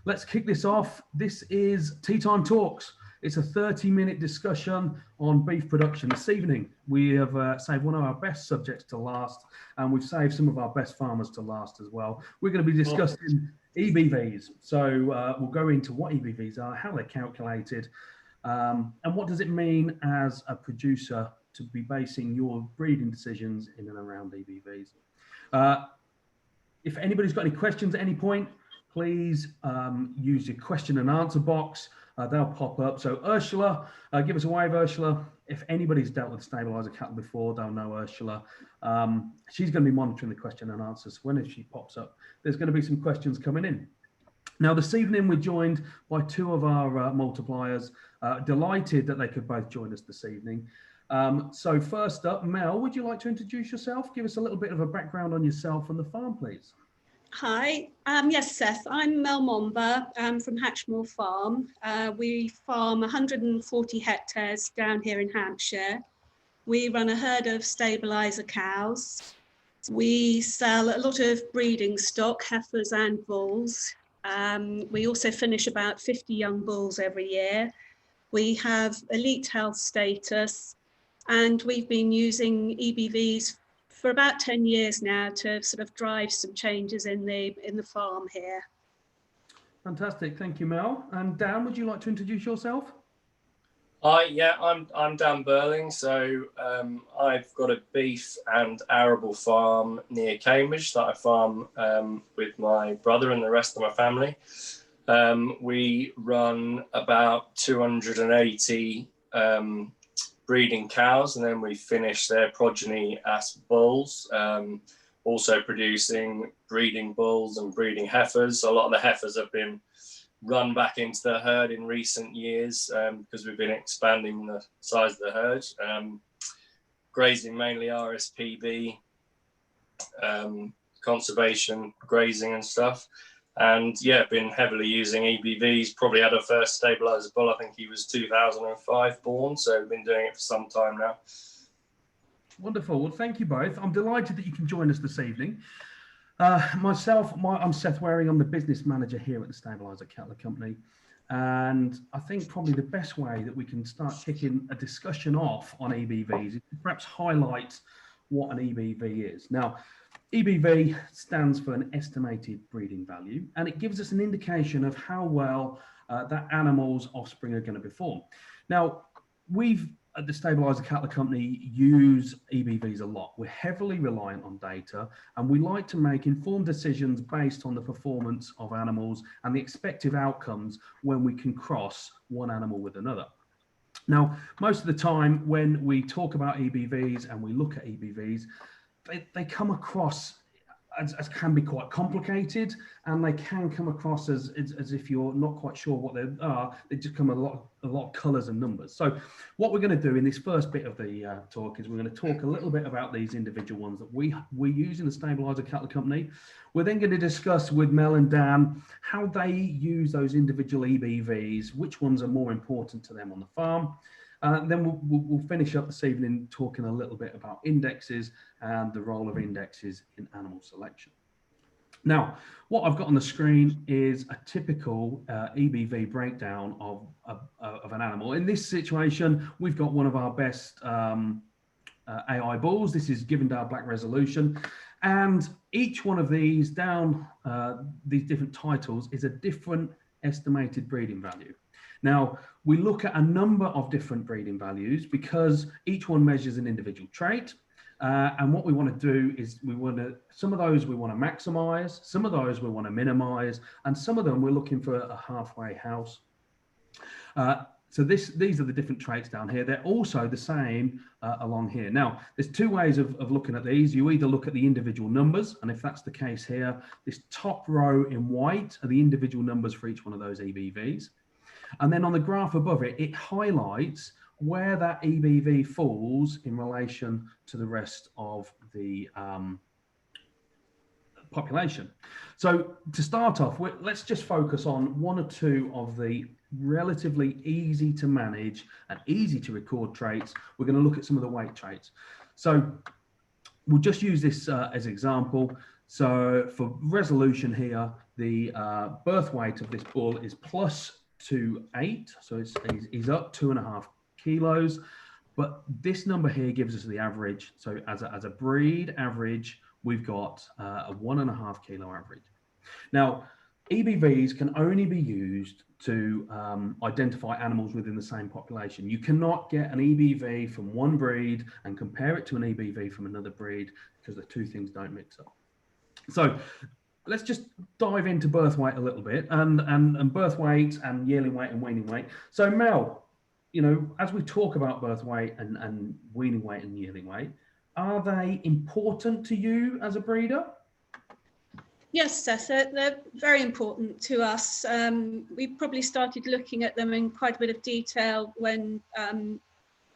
let's kick this off. This is Tea Time Talks. It's a 30-minute discussion on beef production. This evening, we have saved one of our best subjects to last, and we've saved some of our best farmers to last as well. We're going to be discussing EBVs. So we'll go into what EBVs are, how they're calculated, and what does it mean as a producer to be basing your breeding decisions in and around EBVs. If anybody's got any questions at any point, please use your question and answer box. They'll pop up. So Ursula, give us a wave, Ursula. If anybody's dealt with Stabiliser cattle before, they'll know Ursula. She's going to be monitoring the question and answers. When she pops up, there's going to be some questions coming in. Now, this evening, we're joined by two of our multipliers. Delighted that they could both join us this evening. So first up, Mel, would you like to introduce yourself? Give us a little bit of a background on yourself and the farm, please. Hi, yes, Seth, I'm Mel Momber from Hampshire Farm. We farm 140 hectares down here in Hampshire. We run a herd of Stabiliser cows. We sell a lot of breeding stock, heifers and bulls. We also finish about 50 young bulls every year. We have elite health status, and we've been using EBVs for about 10 years now to sort of drive some changes in the farm here. Fantastic, thank you, Mel. And Dan, would you like to introduce yourself? Hi, yeah, I'm Dan Burling. So I've got a beef and arable farm near Cambridge that I farm with my brother and the rest of my family. We run about 280 breeding cows, and then we finish their progeny as bulls, also producing breeding bulls and breeding heifers. A lot of the heifers have been run back into the herd in recent years because we've been expanding the size of the herd, grazing mainly RSPB, conservation grazing and stuff. And yeah, been heavily using EBVs. Probably had our first Stabiliser bull, I think he was 2005 born, so we've been doing it for some time now. Wonderful. Well, thank you both. I'm delighted that you can join us this evening. I'm Seth Waring. I'm the business manager here at the Stabiliser Cattle Company. And I think probably the best way that we can start kicking a discussion off on EBVs is to perhaps highlight what an EBV is. Now, EBV stands for an estimated breeding value, and it gives us an indication of how well that animal's offspring are going to perform. Now, we've at the Stabiliser Cattle Company use EBVs a lot. We're heavily reliant on data, and we like to make informed decisions based on the performance of animals and the expected outcomes when we can cross one animal with another. Now, most of the time when we talk about EBVs and we look at EBVs, they come across as can be quite complicated, and they can come across as if you're not quite sure what they are. They just come a lot of colours and numbers. So what we're going to do in this first bit of the talk is we're going to talk a little bit about these individual ones that we use in the Stabiliser Cattle Company. We're then going to discuss with Mel and Dan how they use those individual EBVs, which ones are more important to them on the farm. Then we'll finish up this evening talking a little bit about indexes and the role of indexes in animal selection. Now, what I've got on the screen is a typical EBV breakdown of an animal. In this situation, we've got one of our best AI bulls. This is Givendale Black Resolution. And each one of these these different titles is a different estimated breeding value. Now, we look at a number of different breeding values because each one measures an individual trait. And what we want to do is some of those we want to maximize, some of those we want to minimize, and some of them we're looking for a halfway house. So these are the different traits down here. They're also the same along here. Now, there's two ways of looking at these. You either look at the individual numbers, and if that's the case here, this top row in white are the individual numbers for each one of those EBVs. And then on the graph above it, it highlights where that EBV falls in relation to the rest of the population. So to start off, let's just focus on one or two of the relatively easy to manage and easy to record traits. We're going to look at some of the weight traits. So we'll just use this as an example. So for resolution here, The birth weight of this bull is +2.8, so he's up 2.5 kilos. But this number here gives us the average. So as a breed average, we've got a 1.5 kilo average. Now, EBVs can only be used to identify animals within the same population. You cannot get an EBV from one breed and compare it to an EBV from another breed, because the two things don't mix up. So let's just dive into birth weight a little bit, and birth weight and yearling weight and weaning weight. So Mel, you know, as we talk about birth weight and weaning weight and yearling weight, are they important to you as a breeder? Yes, Seth, they're very important to us. We probably started looking at them in quite a bit of detail when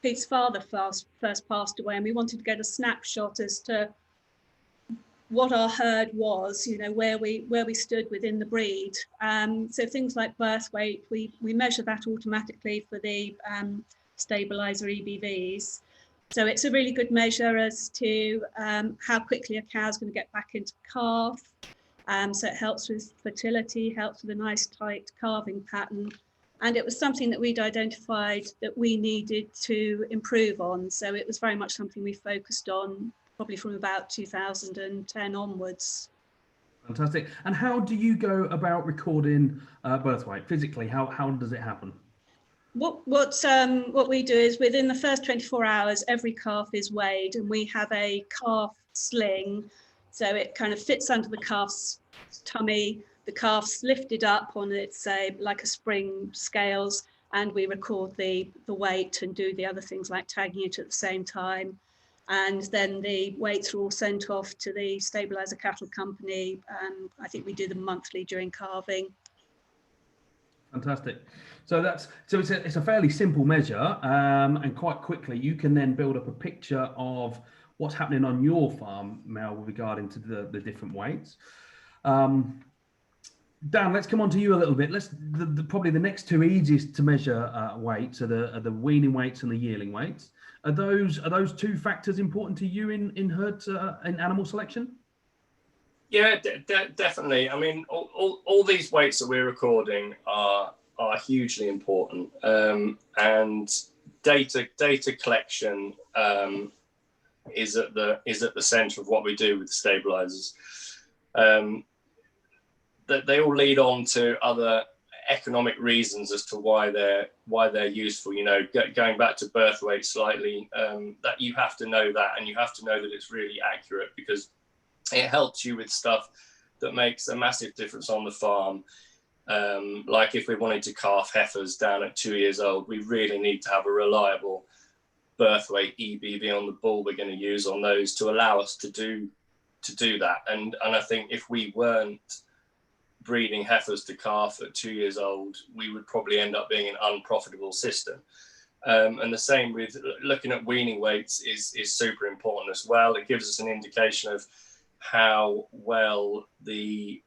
Pete's father first passed away, and we wanted to get a snapshot as to what our herd was, you know, where we stood within the breed. So things like birth weight, we measure that automatically for the Stabiliser EBVs. So it's a really good measure as to how quickly a cow's going to get back into calf. So it helps with fertility, helps with a nice tight calving pattern. And it was something that we'd identified that we needed to improve on. So it was very much something we focused on probably from about 2010 onwards. Fantastic. And how do you go about recording birth weight physically? How does it happen? What we do is within the first 24 hours, every calf is weighed, and we have a calf sling. So it kind of fits under the calf's tummy. The calf's lifted up on its like a spring scales, and we record the weight and do the other things like tagging it at the same time. And then the weights are all sent off to the Stabiliser cattle company. I think we do them monthly during calving. Fantastic. So it's a fairly simple measure, and quite quickly you can then build up a picture of what's happening on your farm, Mel, regarding to the different weights. Dan, let's come on to you a little bit. Probably the next two easiest to measure weights are the weaning weights and the yearling weights. Are those two factors important to you in herd in animal selection? Yeah, definitely. I mean, all these weights that we're recording are hugely important, and data collection is at the centre of what we do with the stabilisers. That they all lead on to other economic reasons as to why they're useful. You know, going back to birth weight slightly, that you have to know that, and you have to know that it's really accurate, because it helps you with stuff that makes a massive difference on the farm. Like if we wanted to calf heifers down at 2 years old, we really need to have a reliable birth weight EBV on the bull we're going to use on those to allow us to do that. And I think if we weren't breeding heifers to calf at 2 years old, we would probably end up being an unprofitable system. And the same with looking at weaning weights is super important as well. It gives us an indication of how well the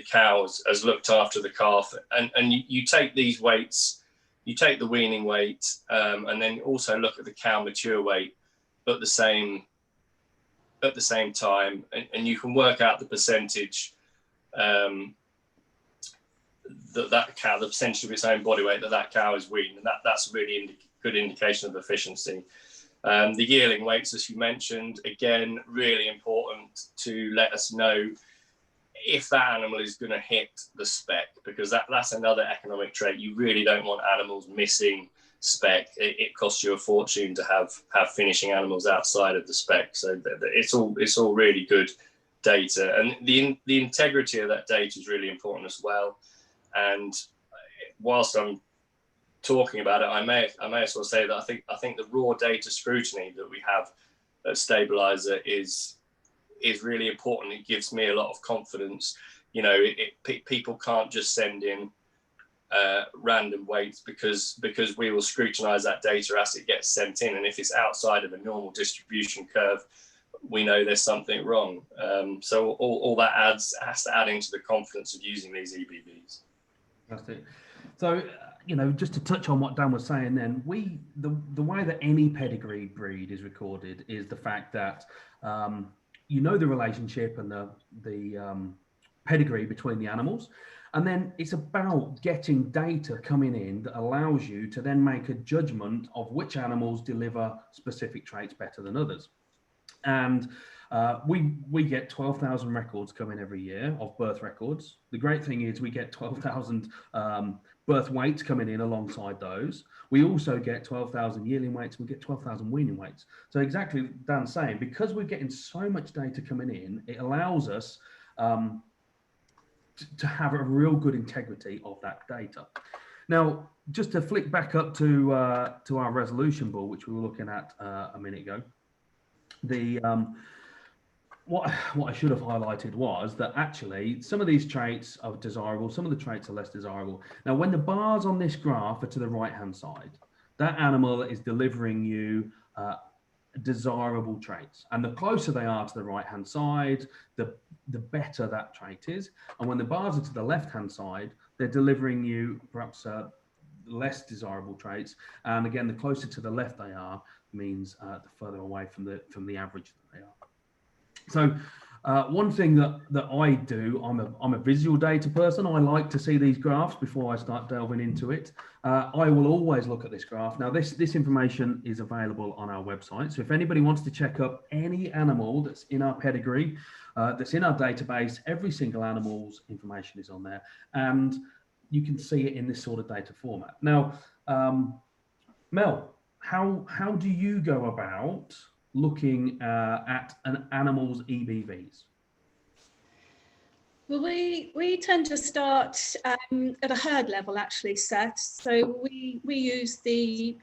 cow has looked after the calf. And you take these weights, you take the weaning weight, and then also look at the cow mature weight at the same time, and you can work out the percentage that cow, the percentage of its own body weight that cow is weaned, and that's a really good indication of efficiency. The yearling weights, as you mentioned, again, really important to let us know if that animal is going to hit the spec, because that's another economic trait. You really don't want animals missing spec. It costs you a fortune to have finishing animals outside of the spec. So it's all really good data, and the integrity of that data is really important as well. And whilst I'm talking about it, I may as well say that I think the raw data scrutiny that we have at Stabiliser is really important. It gives me a lot of confidence. You know, people can't just send in random weights, because we will scrutinise that data as it gets sent in, and if it's outside of a normal distribution curve, we know there's something wrong. So all that has to add into the confidence of using these EBVs. Fantastic. So, you know, just to touch on what Dan was saying then, the way that any pedigree breed is recorded is the fact that you know the relationship and pedigree between the animals. And then it's about getting data coming in that allows you to then make a judgment of which animals deliver specific traits better than others. And we get 12,000 records coming every year of birth records. The great thing is we get 12,000 birth weights coming in alongside those. We also get 12,000 yearling weights. We get 12,000 weaning weights. So exactly Dan's saying, because we're getting so much data coming in, it allows us to have a real good integrity of that data. Now, just to flick back up to our resolution bull, which we were looking at a minute ago, the what I should have highlighted was that actually some of these traits are desirable, some of the traits are less desirable. Now, when the bars on this graph are to the right-hand side, that animal is delivering you desirable traits, and the closer they are to the right-hand side, the better that trait is. And when the bars are to the left-hand side, they're delivering you perhaps less desirable traits. And again, the closer to the left they are means the further away from the average that they are. So one thing that I do, I'm a visual data person. I like to see these graphs before I start delving into it. I will always look at this graph. Now, this information is available on our website. So if anybody wants to check up any animal that's in our pedigree, that's in our database, every single animal's information is on there, and you can see it in this sort of data format. Now, Mel, how do you go about looking at an animal's EBVs? Well, we tend to start at a herd level, actually, Seth. So we use the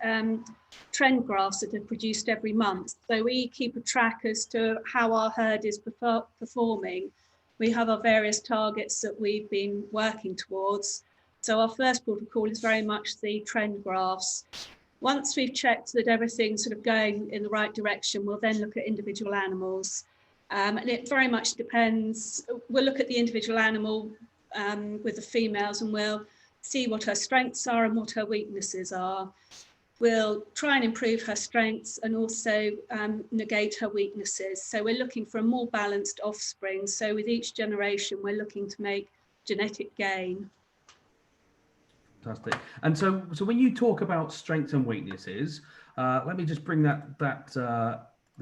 trend graphs that are produced every month. So we keep a track as to how our herd is performing. We have our various targets that we've been working towards. So our first protocol is very much the trend graphs. Once we've checked that everything's sort of going in the right direction, we'll then look at individual animals. And it very much depends. We'll look at the individual animal with the females, and we'll see what her strengths are and what her weaknesses are. We'll try and improve her strengths and also negate her weaknesses. So we're looking for a more balanced offspring. So with each generation, we're looking to make genetic gain. Fantastic. And so when you talk about strengths and weaknesses, let me just bring the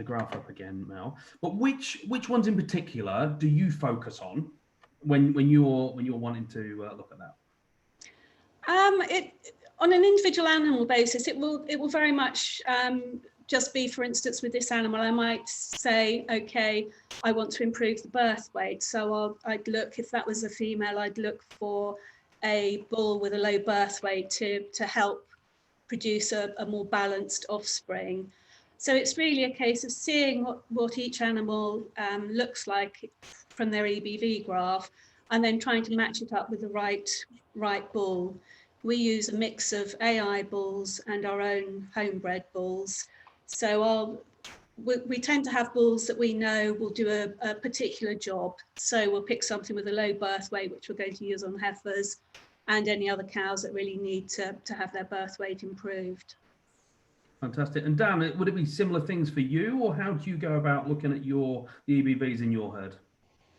graph up again, Mel. But which ones in particular do you focus on when you're wanting to look at that? On an individual animal basis, it will very much just be, for instance, with this animal, I might say, okay, I want to improve the birth weight. So I'd look, if that was a female, I'd look for a bull with a low birth weight to help produce a more balanced offspring. So it's really a case of seeing what each animal looks like from their EBV graph, and then trying to match it up with the right bull. We use a mix of AI bulls and our own homebred bulls. So we tend to have bulls that we know will do a particular job. So we'll pick something with a low birth weight, which we're going to use on heifers and any other cows that really need to have their birth weight improved. Fantastic. And Dan, would it be similar things for you, or how do you go about looking at the EBVs in your herd?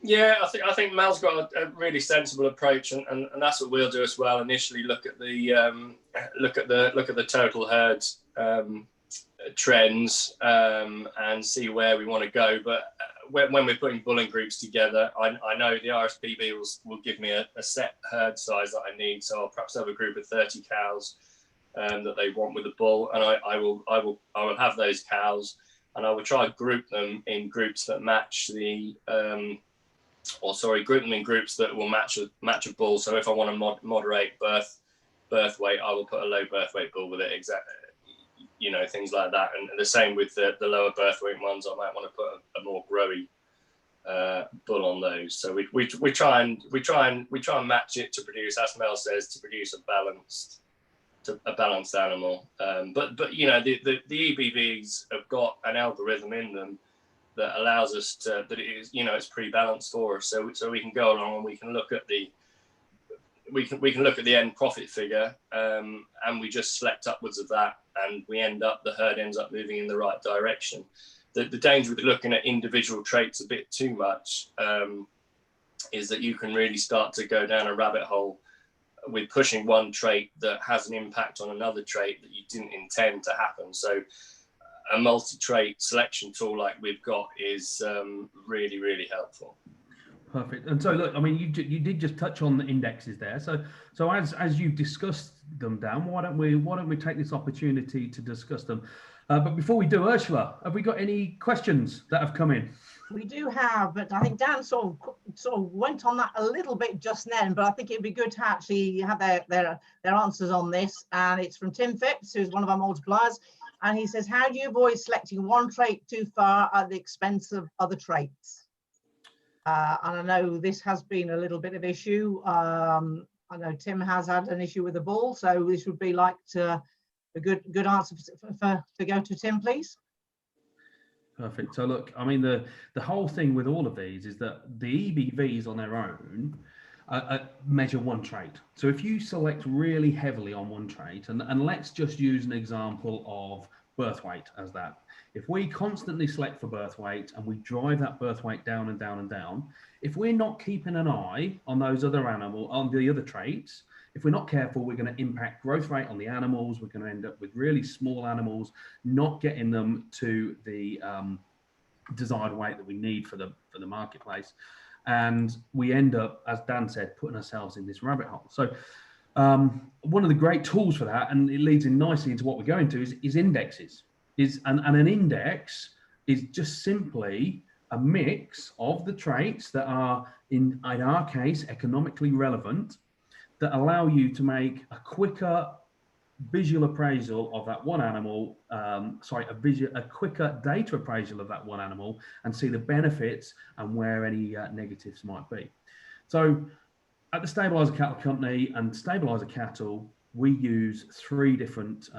Yeah, I think Mel's got a really sensible approach, and that's what we'll do as well. Initially, look at the total herd trends and see where we want to go. But when we're putting bulling groups together, I know the RSPB will give me a set herd size that I need. So I'll perhaps have a group of 30 cows that they want with a bull, and I will have those cows, and I will try to group them in groups that match group them in groups that will match a bull. So if I want to moderate birth weight, I will put a low birth weight bull with it, exactly, things like that. And the same with the lower birth weight ones, I might want to put a more growy bull on those. So we try and match it to produce, as Mel says, to produce a balanced animal. But the EBVs have got an algorithm in them that allows us to, that it is, it's pretty balanced for us. So we can go along and we can look at the end profit figure, and we just select upwards of that, and the herd ends up moving in the right direction. The danger with looking at individual traits a bit too much is that you can really start to go down a rabbit hole with pushing one trait that has an impact on another trait that you didn't intend to happen. So a multi-trait selection tool like we've got is really, really helpful. Perfect. And so, look, I mean, you did just touch on the indexes there. So as you've discussed them, Dan, why don't we take this opportunity to discuss them? But before we do, Ursula, have we got any questions that have come in? We do have, but I think Dan sort of went on that a little bit just then, but I think it'd be good to actually have their answers on this. And it's from Tim Phipps, who's one of our multipliers. And he says, how do you avoid selecting one trait too far at the expense of other traits? And I know this has been a little bit of issue. I know Tim has had an issue with the bull, so this would be like a good answer to go to Tim, please. Perfect. So look, I mean, the whole thing with all of these is that the EBVs on their own measure one trait. So if you select really heavily on one trait, and let's just use an example of birth weight as that. If we constantly select for birth weight and we drive that birth weight down and down and down, if we're not keeping an eye on those other on the other traits, if we're not careful, we're going to impact growth rate on the animals. We're going to end up with really small animals, not getting them to the desired weight that we need for the marketplace. And we end up, as Dan said, putting ourselves in this rabbit hole. So one of the great tools for that, and it leads in nicely into what we're going to, is indexes. And an index is just simply a mix of the traits that are, in our case, economically relevant, that allow you to make a quicker visual appraisal of that one animal, a quicker data appraisal of that one animal, and see the benefits and where any negatives might be. So at the Stabiliser Cattle Company and Stabiliser Cattle, we use three different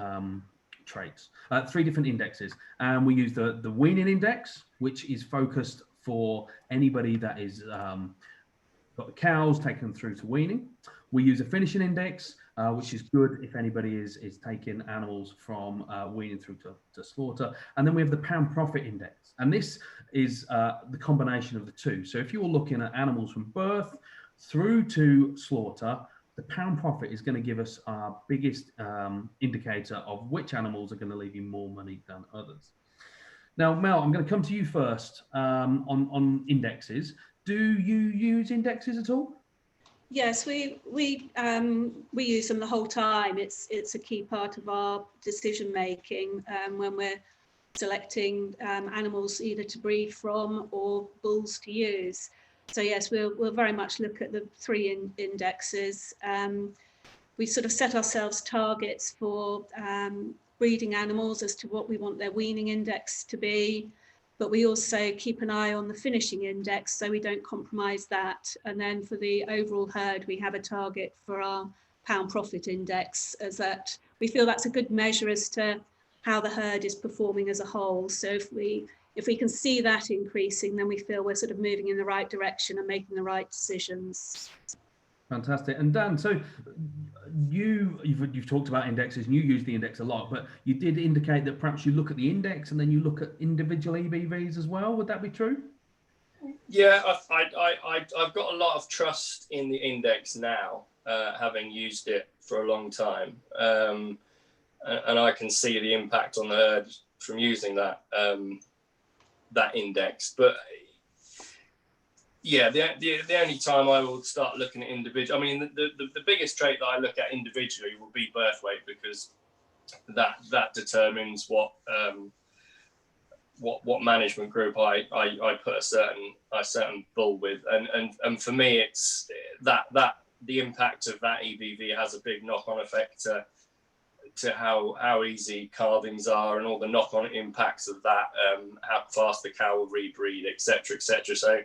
traits, three different indexes. And we use the weaning index, which is focused for anybody that is got the cows, taking them through to weaning. We use a finishing index, which is good if anybody is taking animals from weaning through to slaughter. And then we have the pound profit index. And this is the combination of the two. So if you're looking at animals from birth through to slaughter, the pound profit is going to give us our biggest indicator of which animals are going to leave you more money than others. Now, Mel, I'm going to come to you first on indexes. Do you use indexes at all? Yes, we use them the whole time. It's a key part of our decision making when we're selecting animals either to breed from or bulls to use. So yes, we'll very much look at the three indexes. We sort of set ourselves targets for breeding animals as to what we want their weaning index to be, but we also keep an eye on the finishing index so we don't compromise that. And then for the overall herd, we have a target for our pound profit index, as that we feel that's a good measure as to how the herd is performing as a whole. So if we can see that increasing, then we feel we're sort of moving in the right direction and making the right decisions. Fantastic. And Dan, so you've talked about indexes and you use the index a lot, but you did indicate that perhaps you look at the index and then you look at individual EBVs as well. Would that be true? Yeah, I've got a lot of trust in the index now, having used it for a long time. And I can see the impact on the herd from using that index. But yeah, the only time I will start looking at individual, I mean, the biggest trait that I look at individually will be birth weight, because that determines what management group I put a certain bull with, and for me it's that the impact of that EBV has a big knock-on effect to how easy calvings are and all the knock-on impacts of that, how fast the cow will rebreed, etc., etc. So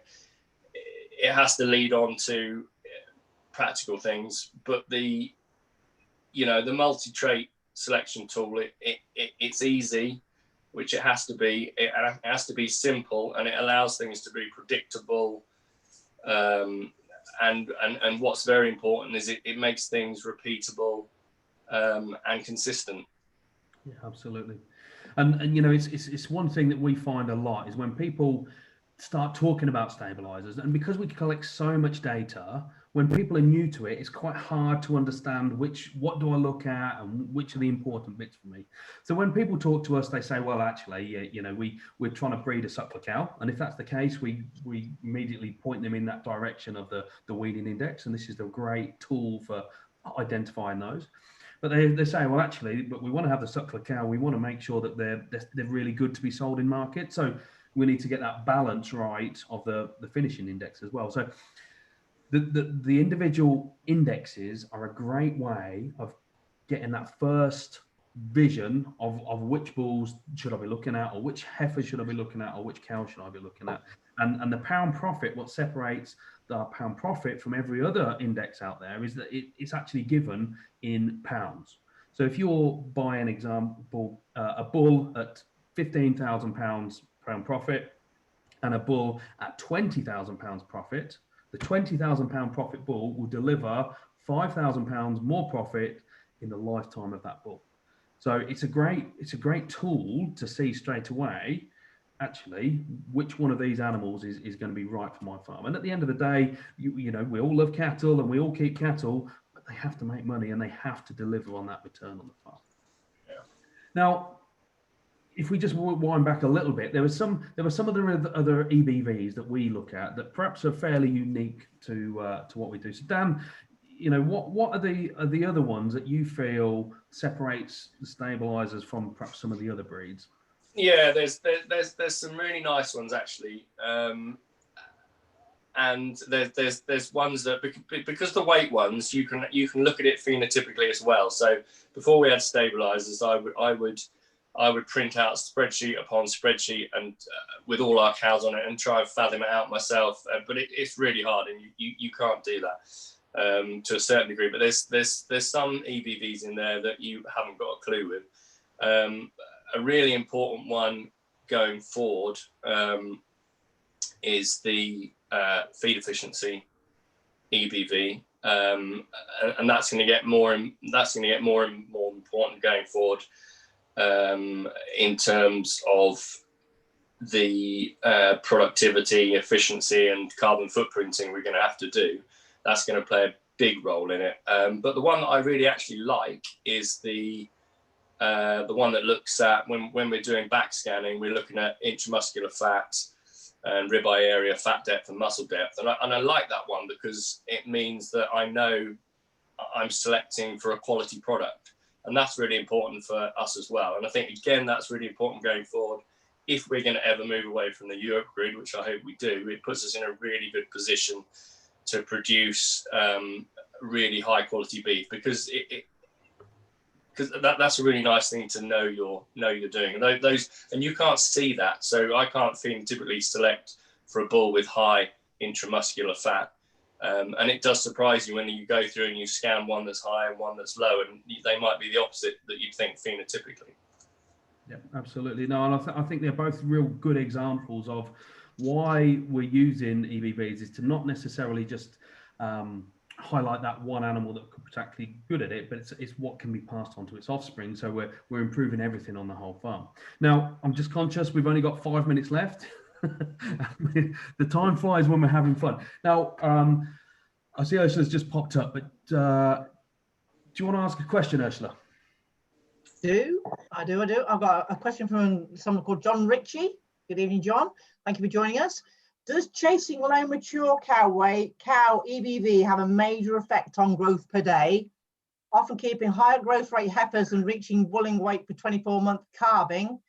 it has to lead on to practical things, but the multi-trait selection tool, it's easy, which it has to be. It has to be simple, and it allows things to be predictable. And what's very important is it makes things repeatable and consistent. Yeah, absolutely. And it's one thing that we find a lot is when people start talking about stabilizers. And because we collect so much data, when people are new to it, it's quite hard to understand what do I look at and which are the important bits for me. So when people talk to us, they say, well, actually, you know, we're trying to breed a suckler cow. And if that's the case, we immediately point them in that direction of the weaning index. And this is a great tool for identifying those. But they say, well, actually, but we want to have the suckler cow. We want to make sure that they're really good to be sold in market. So we need to get that balance right of the finishing index as well. So the individual indexes are a great way of getting that first vision of which bulls should I be looking at, or which heifers should I be looking at, or which cow should I be looking at. And the pound profit, what separates the pound profit from every other index out there is that it's actually given in pounds. So if you're buying, example, a bull at £15,000 pound profit and a bull at £20,000 profit, the £20,000 profit bull will deliver £5,000 more profit in the lifetime of that bull. So it's a great tool to see straight away, actually, which one of these animals is going to be right for my farm. And at the end of the day, you know, we all love cattle and we all keep cattle, but they have to make money and they have to deliver on that return on the farm. Yeah. Now, if we just wind back a little bit, there were some of the other EBVs that we look at that perhaps are fairly unique to what we do. So Dan, you know, what are the other ones that you feel separates the stabilizers from perhaps some of the other breeds? Yeah, there's some really nice ones actually, and there's ones that, because the weight ones you can look at it phenotypically as well. So before we had stabilizers, I would print out spreadsheet upon spreadsheet and with all our cows on it and try and fathom it out myself. But it's really hard, and you can't do that to a certain degree. But there's some EBVs in there that you haven't got a clue with. A really important one going forward is the feed efficiency EBV, and that's going to get more and more important going forward. In terms of the productivity, efficiency, and carbon footprinting we're going to have to do, that's going to play a big role in it. But the one that I really actually like is the one that looks at, when we're doing back scanning, we're looking at intramuscular fat and ribeye area, fat depth, and muscle depth. And I like that one because it means that I know I'm selecting for a quality product. And that's really important for us as well. And I think, again, that's really important going forward. If we're going to ever move away from the Europe grid, which I hope we do, it puts us in a really good position to produce really high quality beef, because that's a really nice thing to know you're doing. And and you can't see that. So I can't phenotypically select for a bull with high intramuscular fat. And it does surprise you when you go through and you scan one that's high and one that's low, and they might be the opposite that you'd think phenotypically. Yeah, absolutely. No, and I think they're both real good examples of why we're using EBVs, is to not necessarily just highlight that one animal that could particularly good at it, but it's what can be passed on to its offspring. So we're improving everything on the whole farm. Now, I'm just conscious we've only got 5 minutes left. The time flies when we're having fun. Now, I see Ursula's just popped up, but do you want to ask a question, Ursula? I do. I've got a question from someone called John Ritchie. Good evening, John. Thank you for joining us. Does chasing low mature cow EBV have a major effect on growth per day? Often keeping higher growth rate heifers and reaching bulling weight for 24-month calving,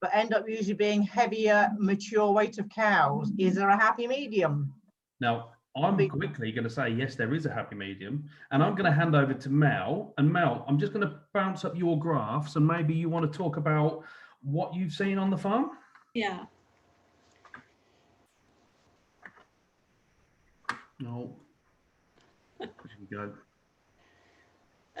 but end up usually being heavier mature weight of cows. Is there a happy medium? Now, I'm quickly going to say, yes, there is a happy medium. And I'm going to hand over to Mel. And Mel, I'm just going to bounce up your graphs, and maybe you want to talk about what you've seen on the farm? Yeah. No. There we go.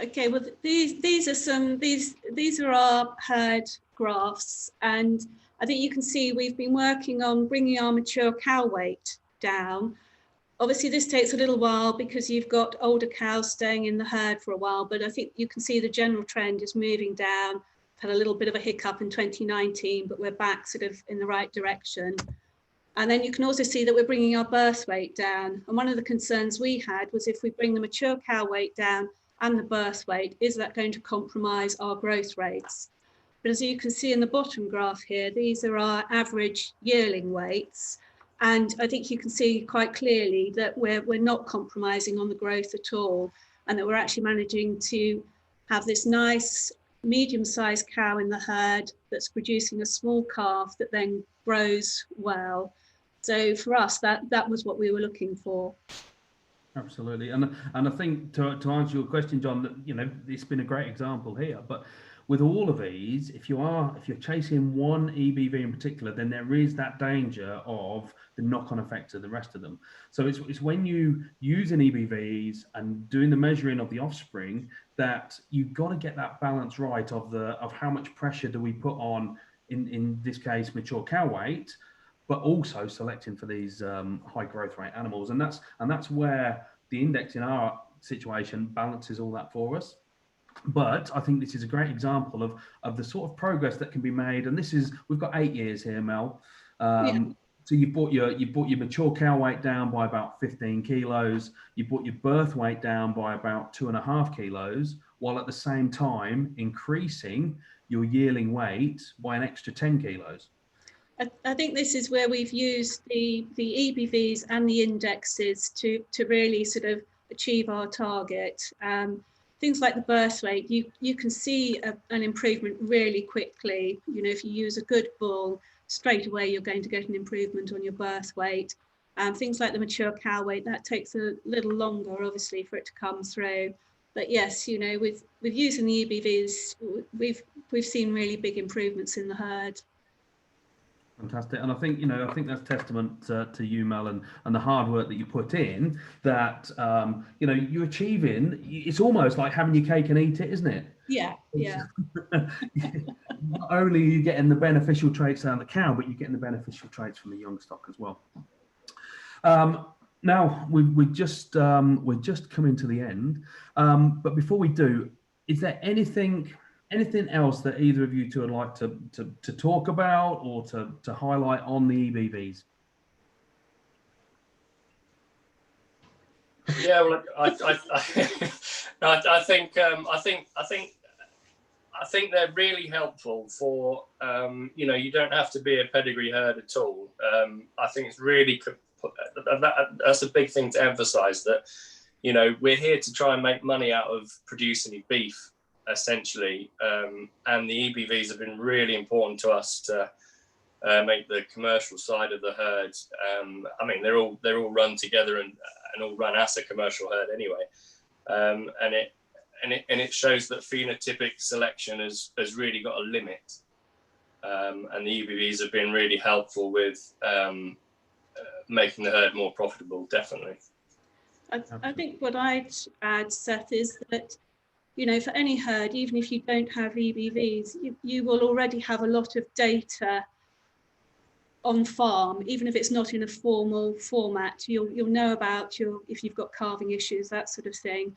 Okay, well, these are our herd graphs, and I think you can see we've been working on bringing our mature cow weight down. Obviously, this takes a little while because you've got older cows staying in the herd for a while, but I think you can see the general trend is moving down. Had a little bit of a hiccup in 2019, but we're back sort of in the right direction. And then you can also see that we're bringing our birth weight down. And one of the concerns we had was if we bring the mature cow weight down and the birth weight, is that going to compromise our growth rates? But as you can see in the bottom graph here, these are our average yearling weights. And I think you can see quite clearly that we're not compromising on the growth at all, and that we're actually managing to have this nice medium-sized cow in the herd that's producing a small calf that then grows well. So for us, that was what we were looking for. Absolutely, and I think to answer your question, John, that it's been a great example here. But with all of these, if you're chasing one EBV in particular, then there is that danger of the knock-on effect of the rest of them. So it's when you using EBVs and doing the measuring of the offspring that you've got to get that balance right of how much pressure do we put on, in this case, mature cow weight, but also selecting for these high growth rate animals. And that's where the index in our situation balances all that for us. But I think this is a great example of the sort of progress that can be made. And we've got 8 years here, Mel. So you brought your mature cow weight down by about 15 kilos. You brought your birth weight down by about 2.5 kilos, while at the same time increasing your yearling weight by an extra 10 kilos. I think this is where we've used the EBVs and the indexes to really sort of achieve our target. Things like the birth weight, you can see an improvement really quickly. If you use a good bull, straight away you're going to get an improvement on your birth weight. Things like the mature cow weight, that takes a little longer, obviously, for it to come through. But yes, with using the EBVs, we've seen really big improvements in the herd. Fantastic, and I think that's testament to you, Mel, and the hard work that you put in. That you're achieving. It's almost like having your cake and eat it, isn't it? Yeah. Not only are you getting the beneficial traits out of the cow, but you're getting the beneficial traits from the young stock as well. Now we're just coming to the end, but before we do, is there anything else that either of you two would like to talk about or to highlight on the EBVs? Yeah, well, I think they're really helpful for you don't have to be a pedigree herd at all. I think it's really that's a big thing to emphasize, that we're here to try and make money out of producing beef, essentially, and the EBVs have been really important to us to make the commercial side of the herd. I mean, they're all run together and all run as a commercial herd anyway, and it shows that phenotypic selection has really got a limit, and the EBVs have been really helpful with making the herd more profitable. Definitely. I think what I'd add, Seth, is that for any herd, even if you don't have EBVs, you will already have a lot of data on farm, even if it's not in a formal format. You'll know about if you've got calving issues, that sort of thing,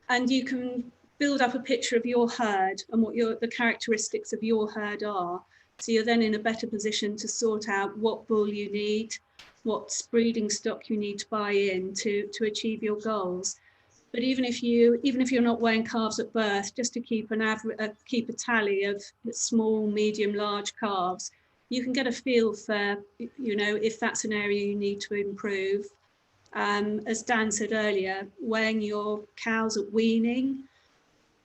and you can build up a picture of your herd and what the characteristics of your herd are. So you're then in a better position to sort out what bull you need, what breeding stock you need to buy in to achieve your goals. But even if you're not weighing calves at birth, just to keep keep a tally of small, medium, large calves, you can get a feel for if that's an area you need to improve. As Dan said earlier, weighing your cows at weaning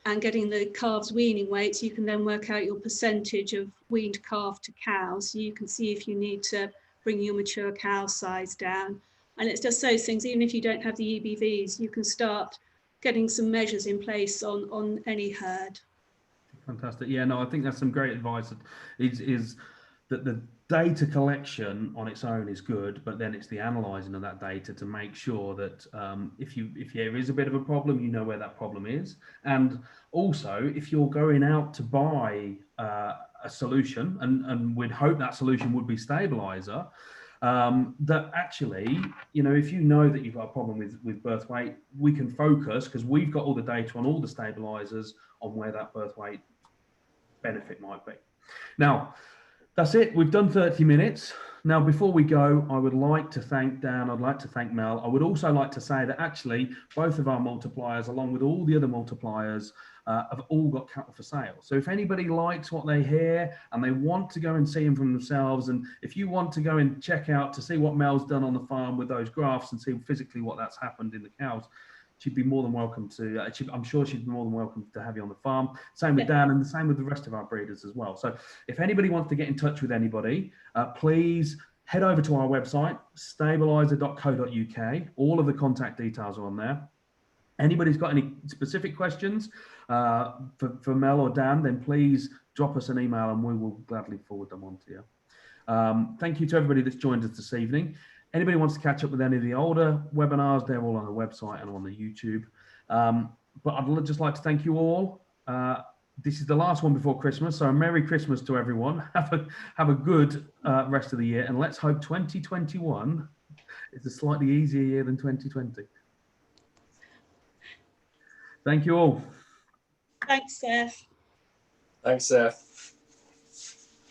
and getting the calves' weaning weights, you can then work out your percentage of weaned calf to cow. So you can see if you need to bring your mature cow size down. And it's just those things, even if you don't have the EBVs, you can start getting some measures in place on any herd. Fantastic. Yeah, no, I think that's some great advice. Is that the data collection on its own is good, but then it's the analysing of that data to make sure that if there is a bit of a problem, you know where that problem is. And also, if you're going out to buy a solution, and we'd hope that solution would be Stabiliser, that actually, if you know that you've got a problem with birth weight, we can focus, because we've got all the data on all the stabilisers on where that birth weight benefit might be. Now, that's it. We've done 30 minutes. Now, before we go, I would like to thank Dan. I'd like to thank Mel. I would also like to say that actually both of our multipliers, along with all the other multipliers, have all got cattle for sale. So if anybody likes what they hear and they want to go and see them for themselves, and if you want to go and check out to see what Mel's done on the farm with those graphs and see physically what that's happened in the cows, she'd be more than welcome to, I'm sure she'd be more than welcome to have you on the farm. Same with Dan, and the same with the rest of our breeders as well. So if anybody wants to get in touch with anybody, please head over to our website, stabiliser.co.uk. All of the contact details are on there. Anybody's got any specific questions for Mel or Dan, then please drop us an email and we will gladly forward them on to you. Thank you to everybody that's joined us this evening. Anybody wants to catch up with any of the older webinars, they're all on the website and on the YouTube. But I'd just like to thank you all. This is the last one before Christmas, so a Merry Christmas to everyone. Have a good rest of the year, and let's hope 2021 is a slightly easier year than 2020. Thank you all. Thanks, Seth. Thanks, Seth.